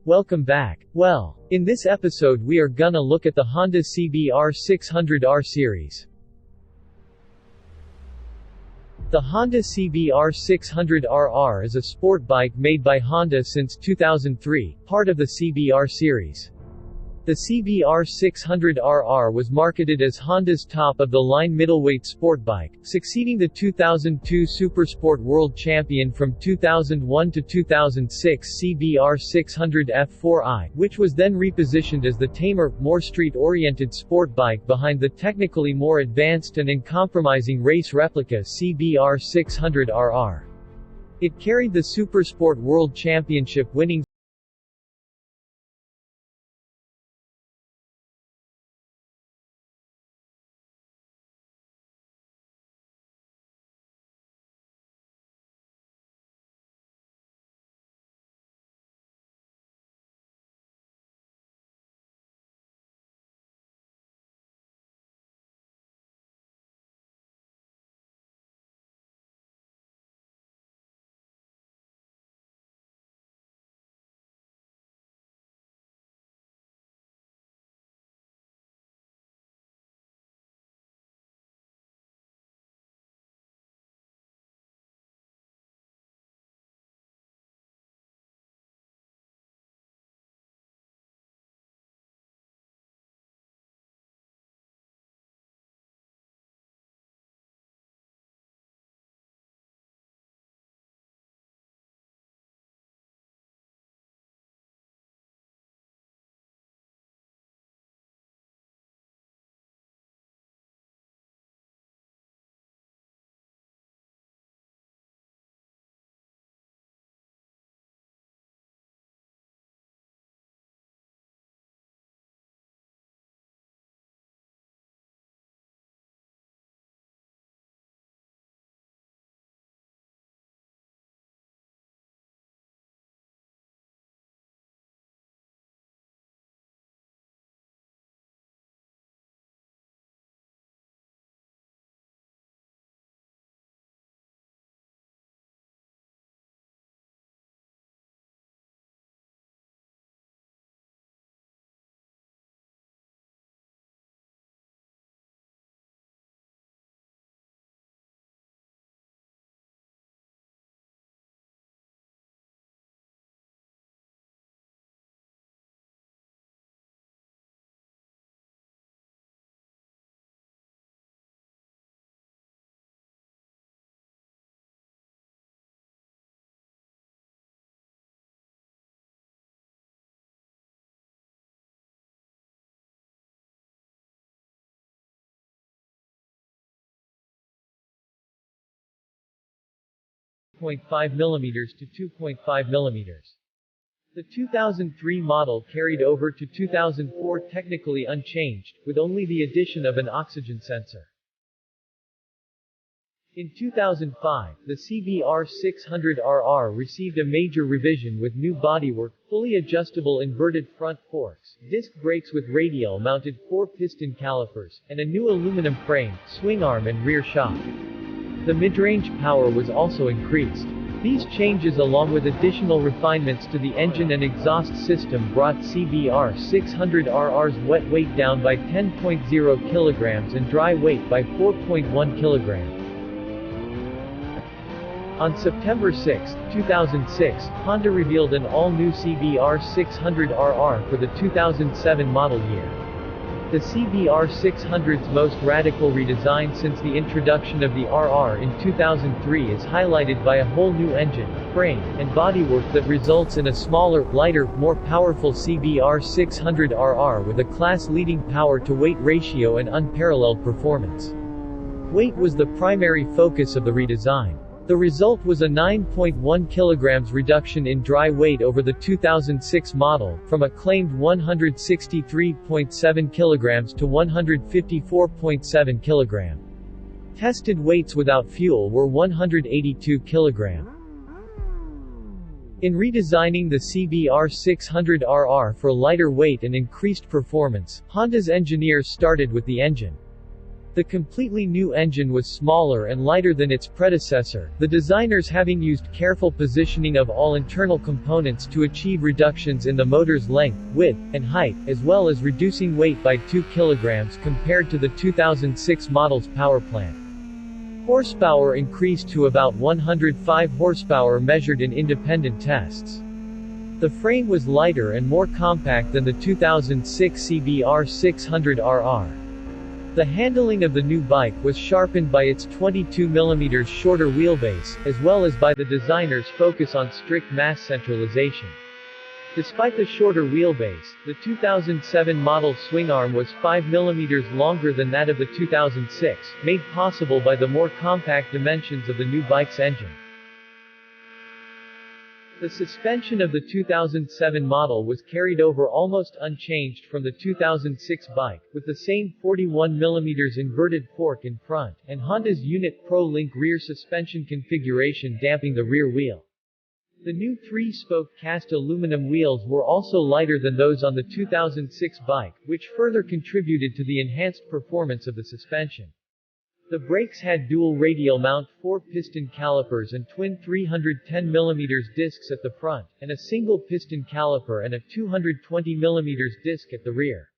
Welcome back. Well, in this episode we are gonna look at the Honda CBR 600R series. The Honda CBR 600RR is a sport bike made by Honda since 2003, part of the CBR series. The CBR 600RR was marketed as Honda's top-of-the-line middleweight sport bike, succeeding the 2002 Supersport World Champion from 2001 to 2006 CBR 600 F4i, which was then repositioned as the tamer, more street-oriented sport bike behind the technically more advanced and uncompromising race replica CBR 600RR. It carried the Supersport World Championship winning .5mm to 2.5mm. The 2003 model carried over to 2004 technically unchanged, with only the addition of an oxygen sensor. In 2005, the CBR 600RR received a major revision with new bodywork, fully adjustable inverted front forks, disc brakes with radial-mounted 4-piston calipers, and a new aluminum frame, swing arm and rear shock. The mid-range power was also increased. These changes along with additional refinements to the engine and exhaust system brought CBR 600RR's wet weight down by 10.0 kg and dry weight by 4.1 kg. On September 6, 2006, Honda revealed an all-new CBR 600RR for the 2007 model year. The CBR 600's most radical redesign since the introduction of the RR in 2003 is highlighted by a whole new engine, frame, and bodywork that results in a smaller, lighter, more powerful CBR 600RR with a class-leading power-to-weight ratio and unparalleled performance. Weight was the primary focus of the redesign. The result was a 9.1 kg reduction in dry weight over the 2006 model, from a claimed 163.7 kg to 154.7 kg. Tested weights without fuel were 182 kg. In redesigning the CBR 600RR for lighter weight and increased performance, Honda's engineers started with the engine. The completely new engine was smaller and lighter than its predecessor, the designers having used careful positioning of all internal components to achieve reductions in the motor's length, width, and height, as well as reducing weight by 2 kilograms compared to the 2006 model's powerplant. Horsepower increased to about 105 horsepower measured in independent tests. The frame was lighter and more compact than the 2006 CBR 600RR. The handling of the new bike was sharpened by its 22 mm shorter wheelbase, as well as by the designer's focus on strict mass centralization. Despite the shorter wheelbase, the 2007 model swingarm was 5 mm longer than that of the 2006, made possible by the more compact dimensions of the new bike's engine. The suspension of the 2007 model was carried over almost unchanged from the 2006 bike, with the same 41 mm inverted fork in front, and Honda's Unit Pro Link rear suspension configuration damping the rear wheel. The new 3-spoke cast aluminum wheels were also lighter than those on the 2006 bike, which further contributed to the enhanced performance of the suspension. The brakes had dual radial mount 4-piston calipers and twin 310 mm discs at the front, and a single piston caliper and a 220 mm disc at the rear.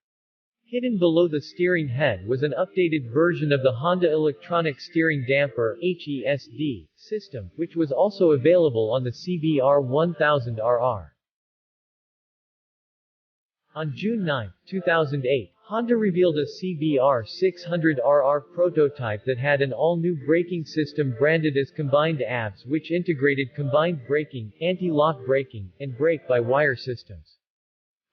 Hidden below the steering head was an updated version of the Honda Electronic Steering Damper (HESD) system, which was also available on the CBR 1000RR. On June 9, 2008, Honda revealed a CBR 600RR prototype that had an all-new braking system branded as Combined ABS, which integrated combined braking, anti-lock braking, and brake-by-wire systems.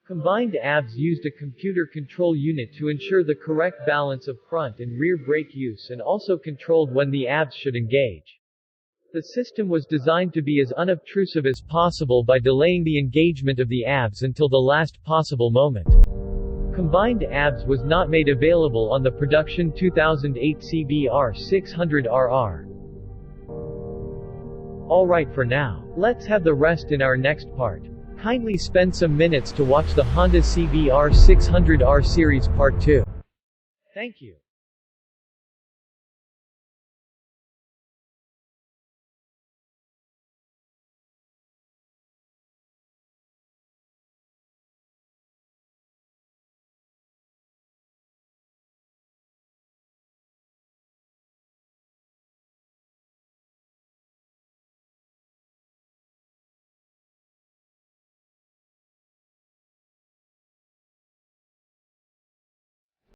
Combined ABS used a computer control unit to ensure the correct balance of front and rear brake use and also controlled when the ABS should engage. The system was designed to be as unobtrusive as possible by delaying the engagement of the ABS until the last possible moment. Combined ABS was not made available on the production 2008 CBR 600RR. Alright for now. Let's have the rest in our next part. Kindly spend some minutes to watch the Honda CBR 600R series part 2. Thank you.